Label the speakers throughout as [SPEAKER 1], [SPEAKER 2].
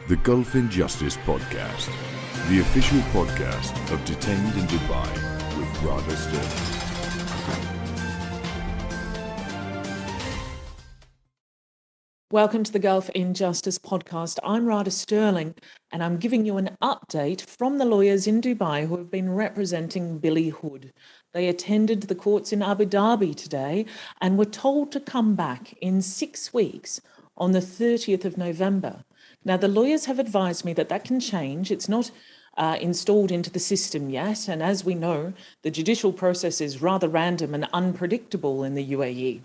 [SPEAKER 1] The Gulf Injustice Podcast, the official podcast of Detained in Dubai with Radha Stirling.
[SPEAKER 2] Welcome to the Gulf Injustice Podcast. I'm Radha Stirling, and I'm giving you an update from the lawyers in Dubai who have been representing Billy Hood. They attended the courts in Abu Dhabi today and were told to come back in 6 weeks on the 30th of November. Now, the lawyers have advised me that that can change. It's not installed into the system yet, and as we know, the judicial process is rather random and unpredictable in the UAE.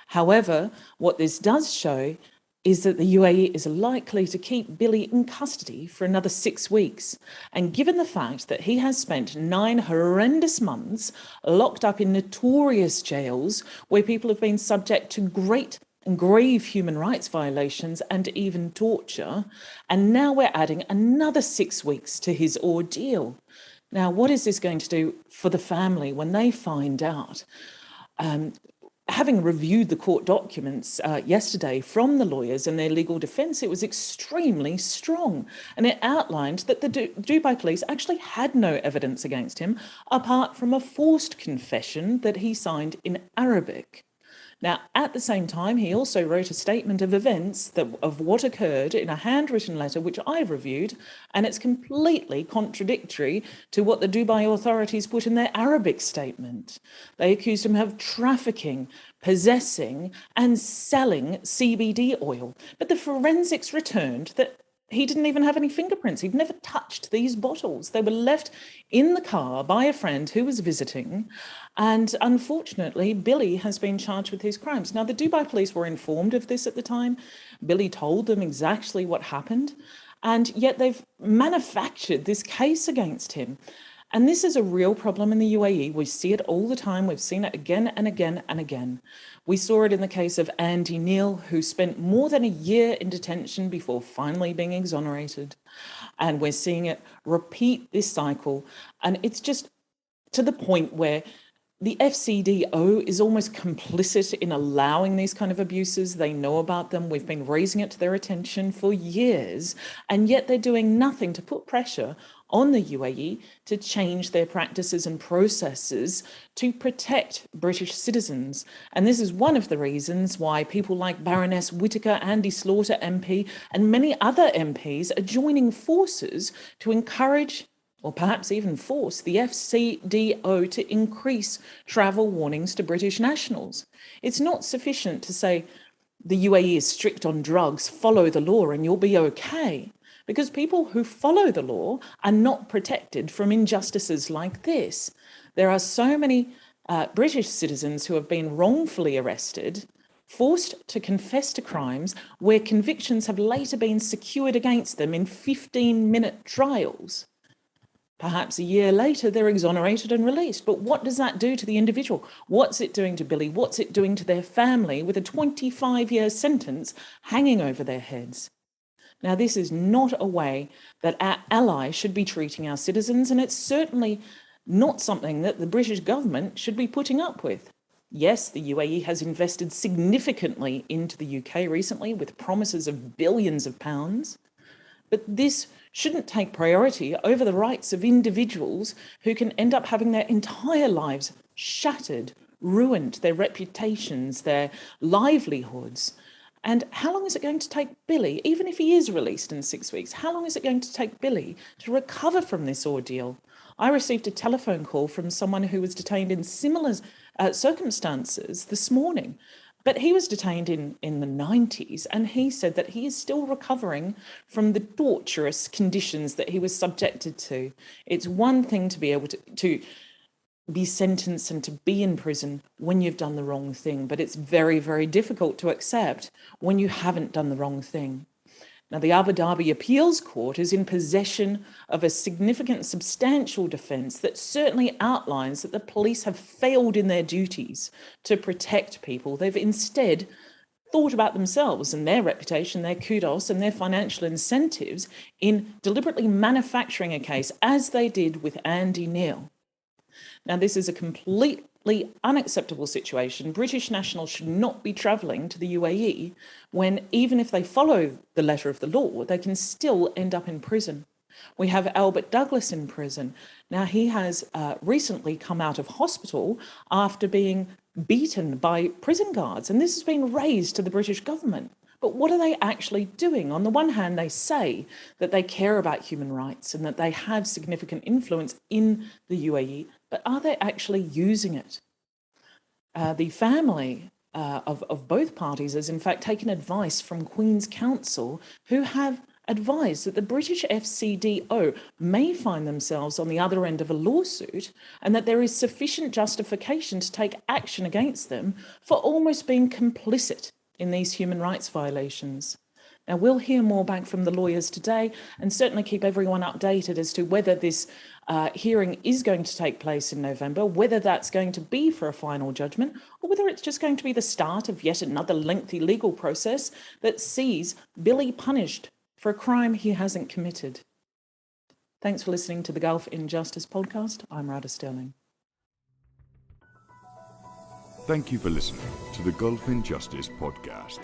[SPEAKER 2] However, what this does show is that the UAE is likely to keep Billy in custody for another 6 weeks. And given the fact that he has spent 9 horrendous months locked up in notorious jails where people have been subject to great and grave human rights violations and even torture, and now we're adding another 6 weeks to his ordeal. Now, what is this going to do for the family when they find out? Having reviewed the court documents yesterday from the lawyers and their legal defence, it was extremely strong. And it outlined that the Dubai police actually had no evidence against him, apart from a forced confession that he signed in Arabic. Now, at the same time, he also wrote a statement of events of what occurred in a handwritten letter, which I've reviewed, and it's completely contradictory to what the Dubai authorities put in their Arabic statement. They accused him of trafficking, possessing, and selling CBD oil. But the forensics returned that he didn't even have any fingerprints. He'd never touched these bottles. They were left in the car by a friend who was visiting. And unfortunately, Billy has been charged with his crimes. Now, the Dubai police were informed of this at the time. Billy told them exactly what happened. And yet they've manufactured this case against him. And this is a real problem in the UAE. We see it all the time. We've seen it again and again and again. We saw it in the case of Andy Neal, who spent more than a year in detention before finally being exonerated. And we're seeing it repeat this cycle. And it's just to the point where the FCDO is almost complicit in allowing these kind of abuses. They know about them. We've been raising it to their attention for years, and yet they're doing nothing to put pressure on the UAE to change their practices and processes to protect British citizens. And this is one of the reasons why people like Baroness Whittaker, Andy Slaughter MP, and many other MPs are joining forces to encourage or perhaps even force the FCDO to increase travel warnings to British nationals. It's not sufficient to say the UAE is strict on drugs, follow the law and you'll be okay, because people who follow the law are not protected from injustices like this. There are so many British citizens who have been wrongfully arrested, forced to confess to crimes where convictions have later been secured against them in 15-minute trials. Perhaps a year later, they're exonerated and released. But what does that do to the individual? What's it doing to Billy? What's it doing to their family with a 25-year sentence hanging over their heads? Now, this is not a way that our allies should be treating our citizens, and it's certainly not something that the British government should be putting up with. Yes, the UAE has invested significantly into the UK recently with promises of billions of pounds, but this shouldn't take priority over the rights of individuals who can end up having their entire lives shattered, ruined, their reputations, their livelihoods. And how long is it going to take Billy, even if he is released in 6 weeks, how long is it going to take Billy to recover from this ordeal? I received a telephone call from someone who was detained in similar circumstances this morning. But he was detained in the 90s, and he said that he is still recovering from the torturous conditions that he was subjected to. It's one thing to be able to be sentenced and to be in prison when you've done the wrong thing, but it's very, very difficult to accept when you haven't done the wrong thing. Now, the Abu Dhabi Appeals Court is in possession of a significant, substantial defence that certainly outlines that the police have failed in their duties to protect people. They've instead thought about themselves and their reputation, their kudos and their financial incentives in deliberately manufacturing a case, as they did with Andy Neal. Now, this is a complete completely unacceptable situation. British nationals should not be travelling to the UAE when, even if they follow the letter of the law, they can still end up in prison. We have Albert Douglas in prison. Now, he has recently come out of hospital after being beaten by prison guards, and this has been raised to the British government. But what are they actually doing? On the one hand, they say that they care about human rights and that they have significant influence in the UAE, but are they actually using it? The family of both parties has in fact taken advice from Queen's Counsel, who have advised that the British FCDO may find themselves on the other end of a lawsuit and that there is sufficient justification to take action against them for almost being complicit in these human rights violations. Now, we'll hear more back from the lawyers today and certainly keep everyone updated as to whether this hearing is going to take place in November, whether that's going to be for a final judgment, or whether it's just going to be the start of yet another lengthy legal process that sees Billy punished for a crime he hasn't committed. Thanks for listening to the Gulf Injustice podcast. I'm Radha Stirling.
[SPEAKER 1] Thank you for listening to the Gulf Injustice podcast.